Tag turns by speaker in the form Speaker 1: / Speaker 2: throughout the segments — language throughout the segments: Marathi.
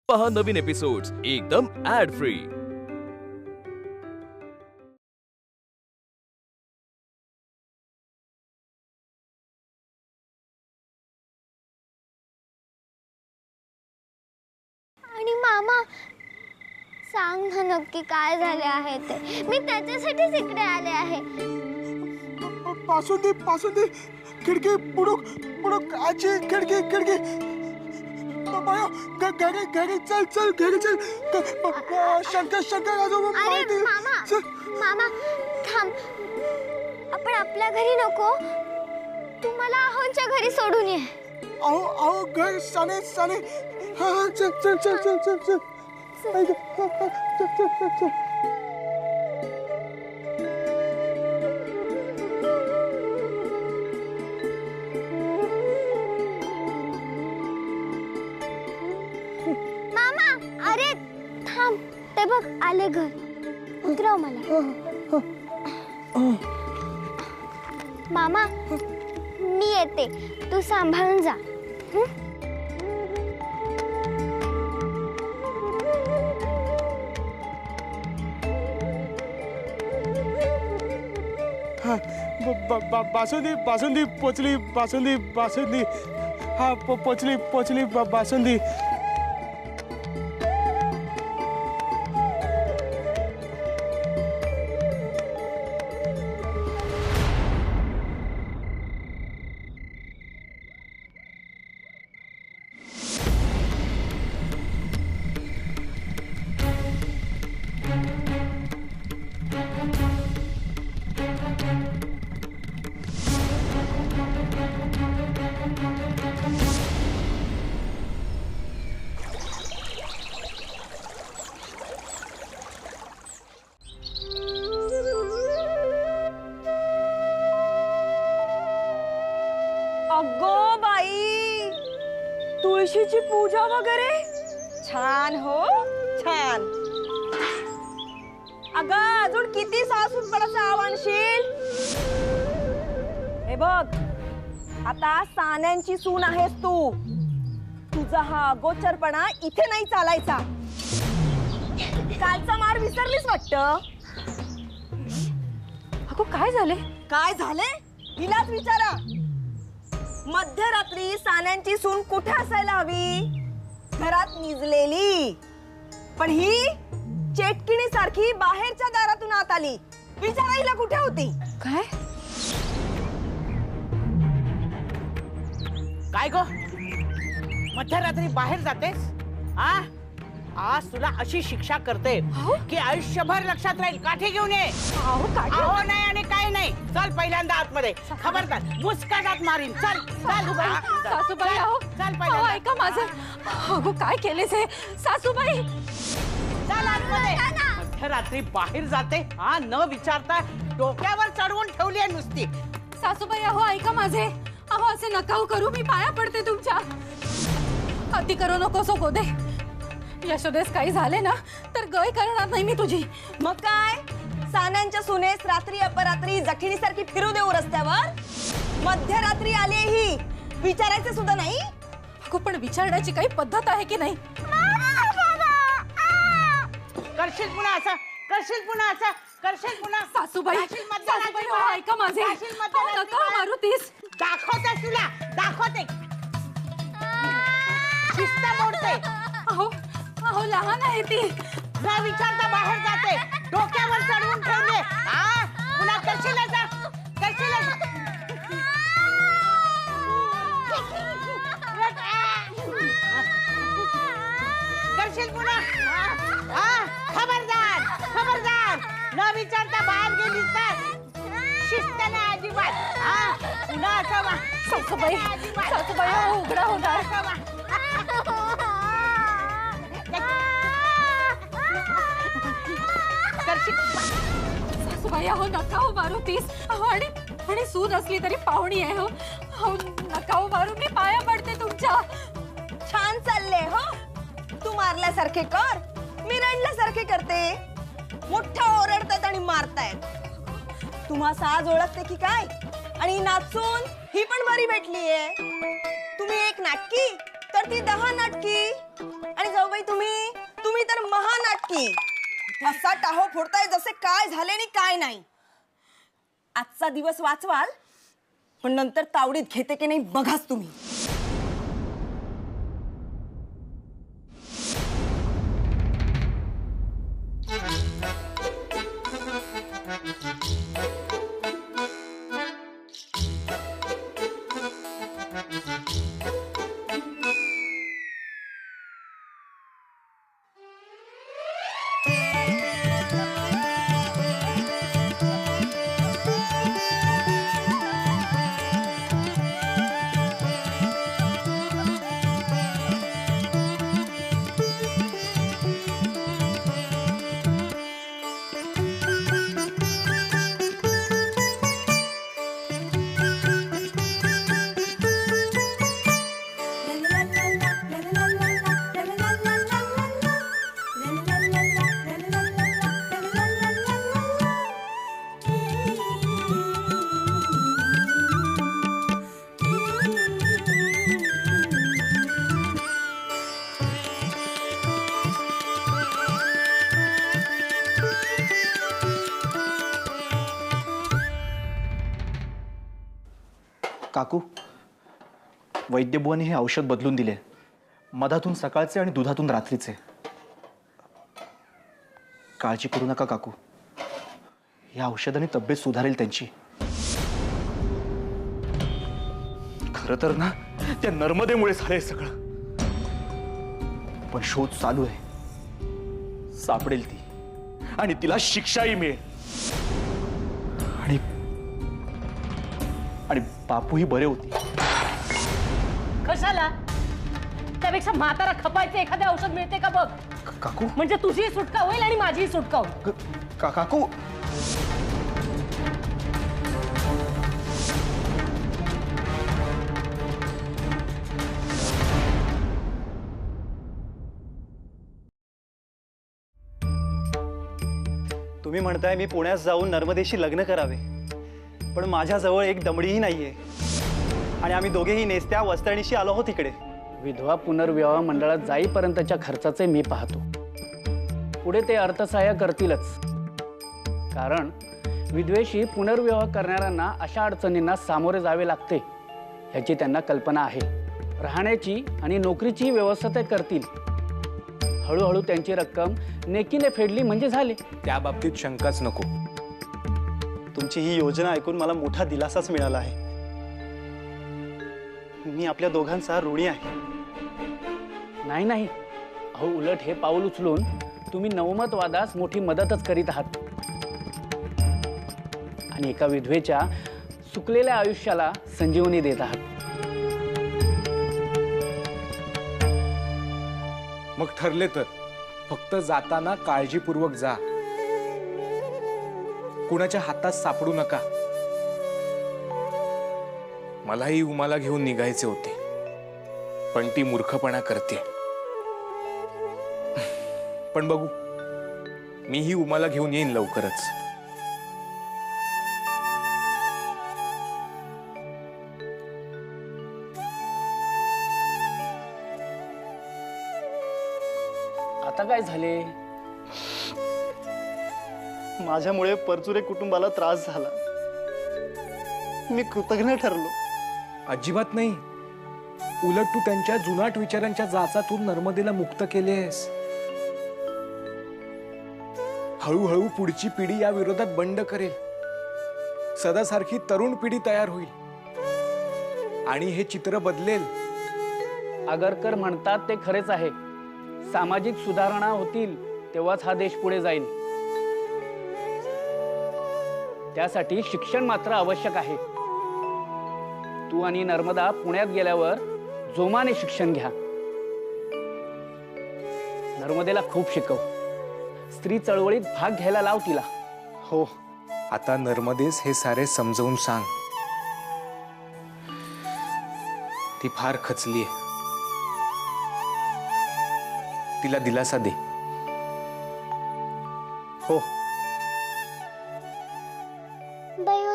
Speaker 1: पहा नवीन एपिसोड्स एकदम ऍड फ्री।
Speaker 2: आणि मामा सांग ना नक्की काय झाले आहे ते, मी त्याच्यासाठीच इकडे आले आहे।
Speaker 3: पासुंदी पासुंदी खिडकी बुडुक बुडुक आजी खिडकी खिडकी बाबा घरी घरी चल चल घरी चल शंकर शंकर आजोबा
Speaker 2: अरे मामा मामा थांब, आपण आपल्या घरी नको, तू मला आहोंच्या घरी सोडून ये।
Speaker 3: आओ आओ घर साने साने हाँ चल चल चल चल चल चल चल चल चल।
Speaker 2: मामा अरे थांब, ते बघ आले घर, उतरव मला। मामा मी येते, तू सांभाळून जा।
Speaker 3: बासुंदी बासुंदी पोचली बासुंदी बासुंदी हाँ पोचली पोचली बासुंदी।
Speaker 4: अगो बाई, तुळशीची पूजा वगैरे छान हो छान। अगं अजून किती सासूपणाचं आव्हानशील। हे बघ आता सान्यांची सून आहेस तू, तुझा हा अगोचरपणा इथे नाही चालायचा। कालचा मार विसरलीस वाटतं। अगो काय झाले काय झाले हिलाच विचारा। मध्यरात्री सान्यांची सून कुठे असायला हवी, घरात निजलेली, पण ही चेटकिणी सारखी बाहेरच्या दारातून आत आली। विचारा हिला कुठे होती।
Speaker 5: काय
Speaker 6: काय गो मध्यरात्री बाहेर जातेस? आज तुला अशी शिक्षा करते की आयुष्यभर लक्षात राहील। काठी घेऊन ये। अहो नाही आणि काय नाही, चल पहिल्यांदा आतमध्ये, खबरदार मुस्काटात मारीन। चल चल
Speaker 5: सासूबाई अहो
Speaker 6: चल पहिल्यांदा
Speaker 5: ऐका माझं, अगो काय केलेस हे सासूबाई।
Speaker 6: चल आतमध्ये। मध्यरात्री बाहेर जाते न विचारता डोक्यावर चढवून ठेवली आहे नुसती।
Speaker 5: सासूबाई अहो ऐका माझे, अहो असे नका करू, मी पाया पडते तुमच्या। अति करू नको सो गोदे, यशोदेस काही झाले ना तर गय करणार नाही मी तुझी।
Speaker 4: मग काय सान्यांच्या सुनेस रात्री अपरात्री जखिणीसारखी फिरू देऊ रस्त्यावर? मध्यरात्री आली ही, विचारायचं सुद्धा नाही।
Speaker 5: अगो पण विचारण्याची काही पद्धत आहे की नाही?
Speaker 6: करशील पुन्हा असं, करशील पुन्हा असं, करशील पुन्हा।
Speaker 5: सासूबाई सासूबाई अहो ऐका माझे, अहो नका मारू तीस।
Speaker 6: दाखवते तुला, दाखवते। शिस्त मोडते।
Speaker 5: अहो अहो लहान आहे ती,
Speaker 6: न विचारता बाहेर जाते, डोक्यावर चढवून ठेवले। पुन्हा करशील करशील पुन्हा। खबरदार खबरदार, न विचारता बाहेर गेलीस तर शिस्त नाही अजिबात। पुन्हा असं
Speaker 5: सासूबाई सासूबाई अहो उघडा होणार। सासूबाई अहो नका हो मारू तीस, अहो आणि सूद असली तरी पाहुणी आहे हो, अहो नका हो मारू, मी पाया पडते तुमच्या।
Speaker 4: छान चालले हो, तू मारल्यासारखे कर, मी रडल्यासारखे करते। मोठा ओरडतायत आणि मारतायत। तुम्हा साज ओळखते की काय? आणि नाचून ही पण बरी भेटलीये। तुम्ही एक नाटकी तर ती 10 नाटकी। आणि जाऊबाई तुम्ही बघूयात की असा टाहो फोडताय जसे काय झाले आणि काय नाही. आजचा दिवस वाचवाल पण नंतर तावडीत घेते की नाही बघाच तुम्ही.
Speaker 7: काकू, वैद्यबुवांनी हे औषध बदलून दिले. मधातून सकाळचे आणि दुधातून रात्रीचे. काळजी करू नका काकू, या औषधाने तब्येत सुधारेल त्यांची. खरं तर ना त्या नर्मदेमुळे झालंय सगळं. पण शोध चालू आहे. सापडेल ती आणि तिला शिक्षाही मिळेल. आणि बापूही बरे होती.
Speaker 5: कशाला? त्यापेक्षा म्हातारा खपायचे एखादे औषध मिळते का बघ.
Speaker 7: काकू,
Speaker 5: म्हणजे तुझीही सुटका होईल आणि माझीही सुटका होईल.
Speaker 7: काकू, तुम्ही म्हणताय मी पुण्यात जाऊन नर्मदेशी लग्न करावे, पण माझ्याजवळ एक दमडीही नाहीये आणि आम्ही दोघेही नेस्त्या वस्त्रणीशी आलो आहोत इकडे.
Speaker 8: विधवा पुनर्विवाह मंडळात जाईपर्यंतच्या खर्चाचे मी पाहतो. पुढे ते अर्थसहाय्य करतीलच. कारण विधवेशी पुनर्विवाह करणाऱ्यांना अशा अडचणींना सामोरे जावे लागते याची त्यांना कल्पना आहे. राहण्याची आणि नोकरीची व्यवस्था ते करतील. हळूहळू त्यांची रक्कम नेकीने फेडली म्हणजे झाले.
Speaker 9: त्या बाबतीत शंकाच नको.
Speaker 7: तुमची ही योजना ऐकून मला मोठा दिलासाच मिळाला आहे. मी आपल्या दोघांचा ऋणी आहे.
Speaker 8: नाही नाही, अहो उलट हे पाऊल उचलून तुम्ही नवमतवादास मोठी मदतच करीत आहात आणि एका विधवेच्या सुकलेल्या आयुष्याला संजीवनी देत आहात.
Speaker 9: मग ठरले तर फक्त जाताना काळजीपूर्वक जा. कुणाच्या हातात सापडू नका. मलाही उमाला घेऊन निघायचे होते, पण ती मूर्खपणा करते. पण बघू, मीही उमाला घेऊन येईन लवकरच.
Speaker 8: आता काय झाले?
Speaker 7: माझ्यामुळे परचुरे कुटुंबाला त्रास झाला. मी कृतज्ञ ठरलो.
Speaker 9: अजिबात नाही. उलट तू त्यांच्या जुनाट विचारांच्या जाचातून नर्मदेला मुक्त केलेस. हळूहळू पुढची पिढी या विरोधात बंड करेल. सदासारखी तरुण पिढी तयार होईल आणि हे चित्र बदलेल.
Speaker 8: आगरकर म्हणतात ते खरेच आहे. सामाजिक सुधारणा होतील तेव्हाच हा देश पुढे जाईल. त्यासाठी शिक्षण मात्र आवश्यक आहे. तू आणि नर्मदा पुण्यात गेल्यावर जोमाने शिक्षण घ्या. नर्मदेला खूप शिकव. स्त्री चळवळीत भाग घ्यायला लाव तिला.
Speaker 7: हो,
Speaker 9: आता नर्मदेस हे सारे समजावून सांग. ती फार खचलीये. तिला दिलासा दे.
Speaker 7: हो.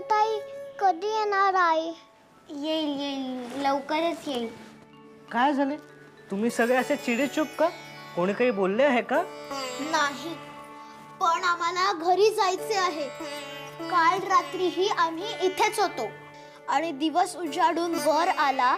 Speaker 2: ताई कधी येणार आहे? येईल लवकरच येईल.
Speaker 6: काय झाले? तुम्ही सगळे असे चिडेचूप का?
Speaker 10: कोणी काही बोलले आहे का?
Speaker 2: नाही, पण आम्हाला घरी जायचे आहे. काल रात्रीही आम्ही इथेच होतो आणि दिवस उजाडून वर आला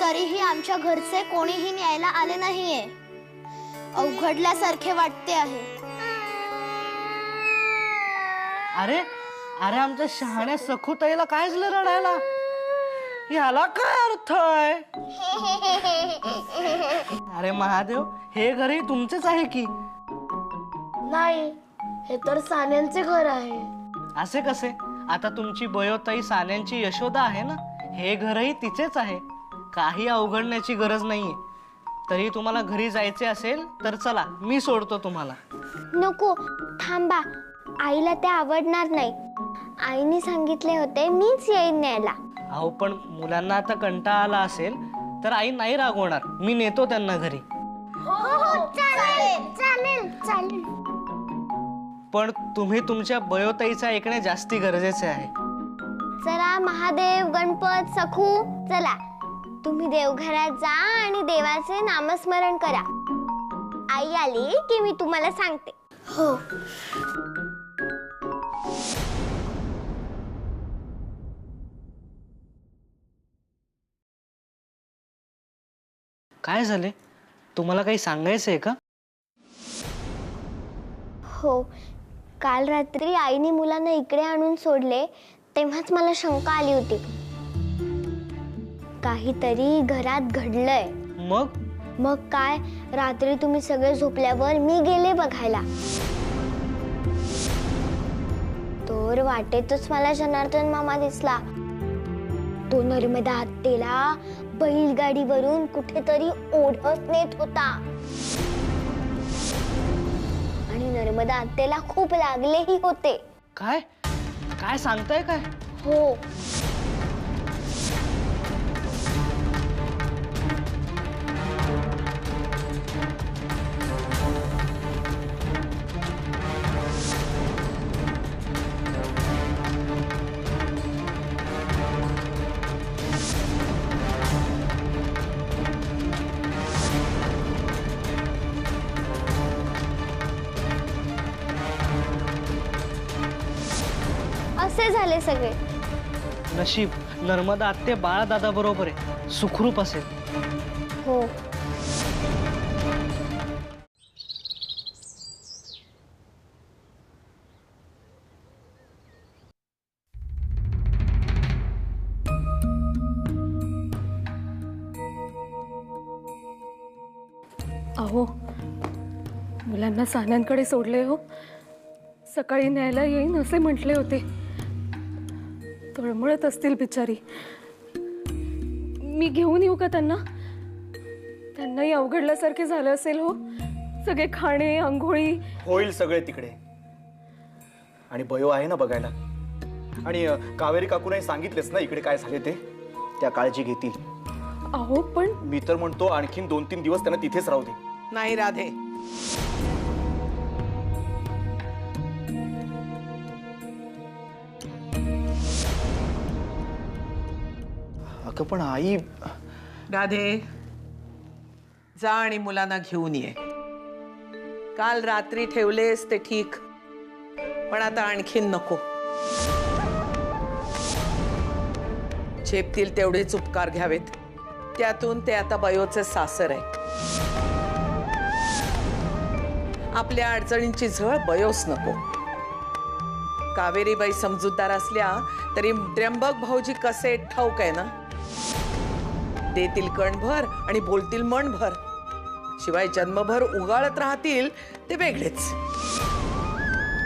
Speaker 2: तरीही आमच्या घरचे कोणीही न्यायला आले नाहीये. अवघडल्यासारखे वाटते आहे.
Speaker 10: अरे अरे आमच्या शहाण्या सखूताईला काय झालं रडायला? याला काय अर्थ आहे? अरे महादेव, हे घरही तुमचेच आहे की?
Speaker 2: नाही, हे तर सान्यांचे घर आहे.
Speaker 10: असे कसे? आता तुमची बयोताई सान्यांची यशोदा आहे ना, हे घरही तिचेच आहे. काही अवघडण्याची गरज नाहीये. तरी तुम्हाला घरी जायचे असेल तर चला, मी सोडतो तुम्हाला.
Speaker 2: नको, थांबा. आईला ते आवडणार नाही. आईने सांगितले होते मीच येईन न्यायला.
Speaker 10: अहो पण मुलांना आता कंटाळा आला असेल तर आई नाही रागवणार. मी नेतो त्यांना घरी.
Speaker 2: चालेल चालेल चालेल.
Speaker 10: पण तुम्ही तुमच्या बयोताईचं ऐकणे जास्ती गरजेचे आहे.
Speaker 2: चला महादेव, गणपत, सखू, चला तुम्ही देवघरात जा आणि देवाचे नामस्मरण करा. आई आली की मी तुम्हाला सांगते. हो.
Speaker 10: काय झाले? तुम्हाला काही सांगायचं आहे का?
Speaker 2: हो, काल रात्री आईने मुलांना इकडे आणून सोडले तेव्हाच मला शंका आली होती. काहीतरी घरात घडलंय.
Speaker 10: मग
Speaker 2: काय, रात्री तुम्ही सगळे झोपल्यावर मी गेले बघायला. तर वाटेतच मला जनार्दन मामा दिसला. तो नर्मदा आत्तेला बैलगाडीवरून कुठेतरी ओढत नेत होता आणि नर्मदा आत्तेला खूप लागलेही होते.
Speaker 10: काय काय सांगताय काय?
Speaker 2: हो. असे झाले सगळे.
Speaker 10: नशीब नर्मदा आत्ते बाळा दादा बरोबर आहे. सुखरूप असेल.
Speaker 2: हो.
Speaker 5: अहो, मुलांना सान्यांकडे सोडले हो. सकाळी न्यायला येईन असे म्हटले होते. तळमळत असतील बिचारी. मी घेऊन येऊ का त्यांना? त्यांनाही अवघडल्यासारखे झालं असेल हो. सगळे खाणे, अंघोळी.
Speaker 3: होईल सगळे तिकडे. आणि बयो आहे ना बघायला. आणि कावेरी काकूने सांगितलेच ना इकडे काय झाले ते. त्या काळजी घेतील.
Speaker 5: अहो पण
Speaker 3: मी तर म्हणतो आणखीन 2-3 दिवस त्यांना तिथेच राहू दे.
Speaker 6: नाही राधे,
Speaker 3: अगं पण आई.
Speaker 6: राधे, जा आणि मुलांना घेऊन ये. काल रात्री ठेवलेस ते ठीक, पण आता आणखीन नको. झेपतील तेवढेच उपकार घ्यावेत. त्यातून ते आता बयोचे सासर आहे. आपल्या अडचणींची झळ बयोस नको. कावेरीबाई समजूतदार असल्या तरी त्र्यंबक भाऊजी कसे ठाऊक आहे ना. देतील कणभर आणि बोलतील मनभर. शिवाय जन्मभर उगाळत राहतील ते वेगळेच.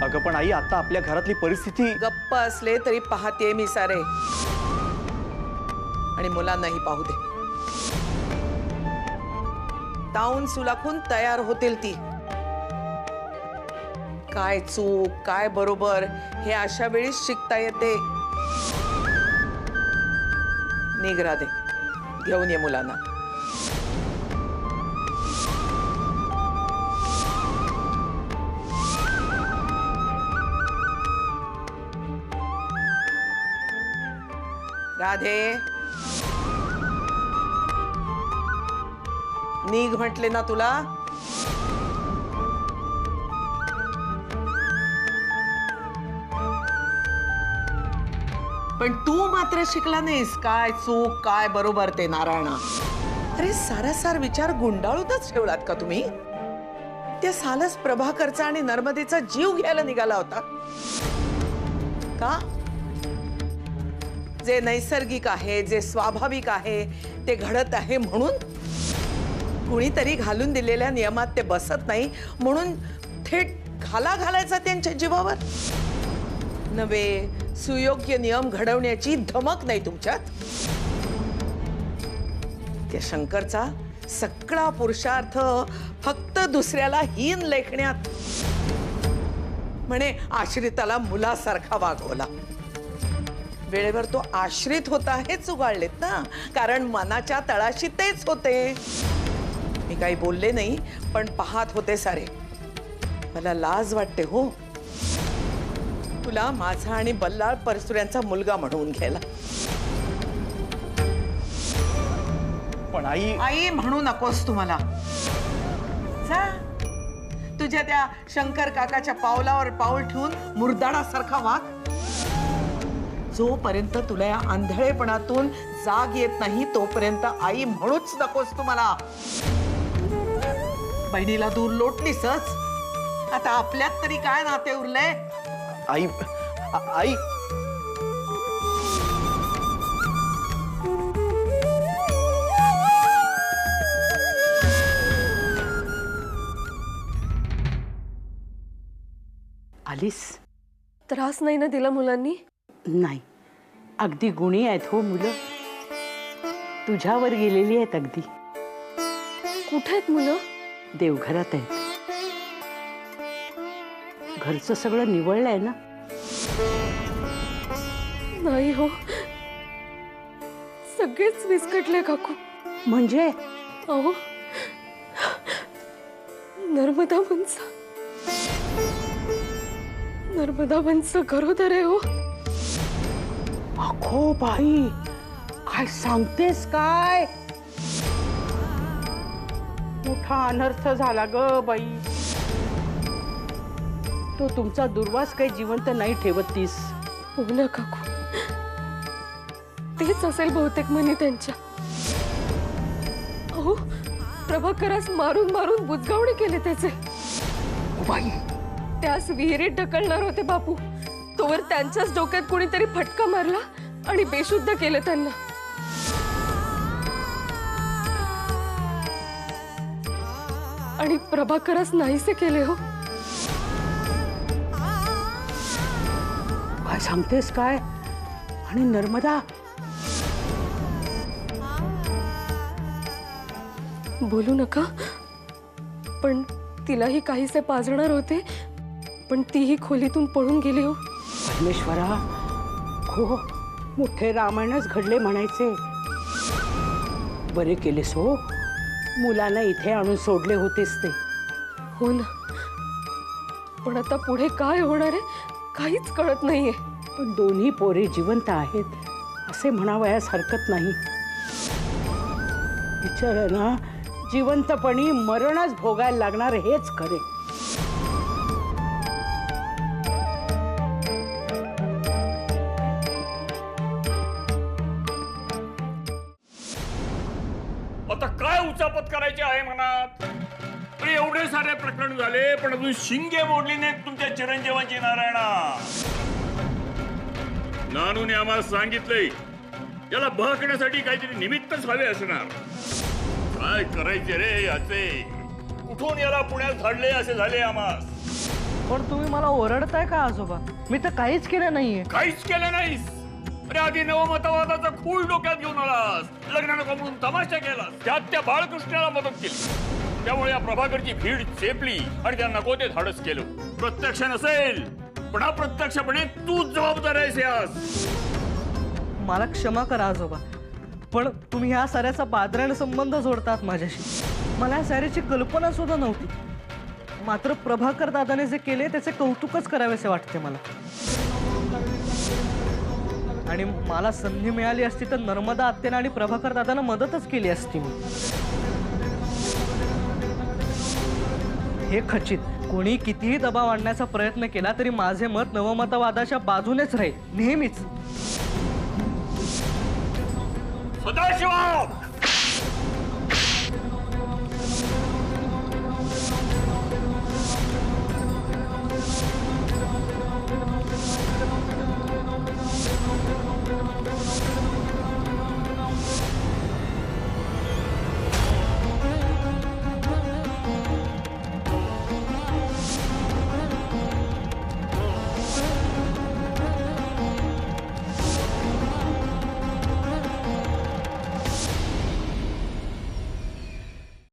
Speaker 3: अगं पण आई, आता आपल्या घरातली परिस्थिती.
Speaker 6: गप्प असले तरी पाहते मी सारे. आणि मुलांनाही पाहू दे. ताऊन सुलाखून तयार होतील ती. काय चूक काय बरोबर हे अशा वेळीच शिकता येते. निघ राधे, घेऊन ये मुलांना. राधे, निघ म्हटले ना तुला. पण तू मात्र शिकला नाहीस काय चूक काय बरोबर ते नारायणा. अरे सारासार विचार गुंडाळूनच ठेवलात का तुम्ही? त्या सालस प्रभाकरचा आणि नर्मदेचा जीव घ्यायला निघाला होता का? जे नैसर्गिक आहे जे स्वाभाविक आहे ते घडत आहे म्हणून कुणीतरी घालून दिलेल्या नियमात ते बसत नाही म्हणून थेट घाला घालायचा त्यांच्या जीवावर. नवे सुयोग्य नियम घडवण्याची धमक नाही तुमच्यात. त्या शंकरचा सगळा पुरुषार्थ फक्त दुसऱ्याला हीन लेखण्यात. म्हणे आश्रिताला मुलासारखा वागवला. वेळेवर तो आश्रित होता हेच उगाळलेत ना, कारण मनाच्या तळाशी तेच होते. मी काही बोलले नाही पण पाहत होते सारे. मला लाज वाटते हो तुला माझा आणि बल्लाळ परसुऱ्यांचा मुलगा म्हणून घ्यायला.
Speaker 7: पण आई
Speaker 6: आई म्हणू नकोस तुम्हाला. जा तुझ्या त्या शंकर काकाच्या पावलावर पाऊल ठेवून मुरदाडासारखा वाग. जोपर्यंत तुला या आंधळेपणातून जाग येत नाही तोपर्यंत आई म्हणूच नकोस तुम्हाला. बहिणीला दूर लोटलीसच, आता आपल्यात तरी काय नाते उरले?
Speaker 7: आई आई
Speaker 6: आलीस?
Speaker 4: त्रास नाही ना दिला मुलांनी?
Speaker 6: नाही, अगदी गुणी आहेत हो मुलं. तुझ्यावर गेलेली आहेत अगदी.
Speaker 4: कुठे आहेत मुलं?
Speaker 6: देवघरात आहेत. घरचं सगळं निवळलंय ना?
Speaker 4: नाही हो, सगळेच विस्कटले काकू.
Speaker 6: म्हणजे
Speaker 4: अहो नर्मदा बनचा गरोदर आहे हो.
Speaker 6: अगो बाई, काय सांगतेस काय? मोठा अनर्थ झाला ग बाई. तो तुमचा दुर्वास काही जिवंत नाही ठेवत तीस.
Speaker 4: हो ना काकू, तेच असेल बहुतेक म्हणे त्यांच्या. अहो प्रभाकरास मारून मारून बुजगावणे केले त्याचे.
Speaker 6: बाई,
Speaker 4: त्यास विहिरीत ढकलणार होते बापू, तोवर त्यांच्याच डोक्यात कोणीतरी फटका मारला आणि बेशुद्ध केलं त्यांना. आणि प्रभाकरास नाहीसे केले हो.
Speaker 6: काय सांगतेस काय? आणि नर्मदा?
Speaker 4: बोलू नका, पण तिलाही काहीसे पाजणार होते, पण तीही खोलीतून पळून गेली हो.
Speaker 6: परमेश्वरा, हो मोठे रामायणच घडले म्हणायचे. बरे केलेस हो, मुलांना इथे आणून सोडले होतेस ते.
Speaker 4: हो ना, पण आता पुढे काय होणार आहे काहीच कळत नाहीये.
Speaker 6: पण दोन्ही पोरे जिवंत आहेत असे म्हणावयास हरकत नाही. बिचाऱ्यांना जिवंतपणी मरणच भोगायला लागणार हेच खरे.
Speaker 11: आता काय उचापत करायची आहे मनात? अरे एवढे सारे प्रकरण झाले पण अजून शिंगे मोडली नाहीत तुमच्या चिरंजीवांची. नारायणा, नानूने आम्हाला सांगितलंय याला बहकण्यासाठी काहीतरी निमित्तच हवे असणार. काय करायचे रे याचे? कुठून याला पुण्यात धाडले असे झाले आम्हाला.
Speaker 10: पण तुम्ही मला ओरडताय का आजोबा? मी तर काहीच केलं नाहीये.
Speaker 11: काहीच केलं नाहीस? अरे आधी नवमतवादाचा खूळ डोक्यात घेऊन आलास, लग्न नको म्हणून तमाशा केला, त्यात त्या बाळकृष्णाला मदत केली. त्यामुळे या प्रभाकरची भीड चेपली आणि त्या नको ते धाडस केलं. प्रत्यक्ष नसेल पण अप्रत्यक्षपणे तूच जबाबदार आहेस यास.
Speaker 10: मला क्षमा करा आजोबा, पण तुम्ही ह्या साऱ्याचा बादराने संबंध जोडतात माझ्याशी. मला या साऱ्याची कल्पना सुद्धा नव्हती. मात्र प्रभाकर दादाने जे केले त्याचे कौतुकच करावेसे वाटते मला. आणि मला संधी मिळाली असती तर नर्मदा आत्याने आणि प्रभाकर दादांना मदतच केली असती मी. हे खचित, कोणी कितीही दबाव आणण्याचा प्रयत्न केला तरी माझे मत नवमतवादाच्या बाजूनेच राहील नेहमीच.
Speaker 11: सदाशिव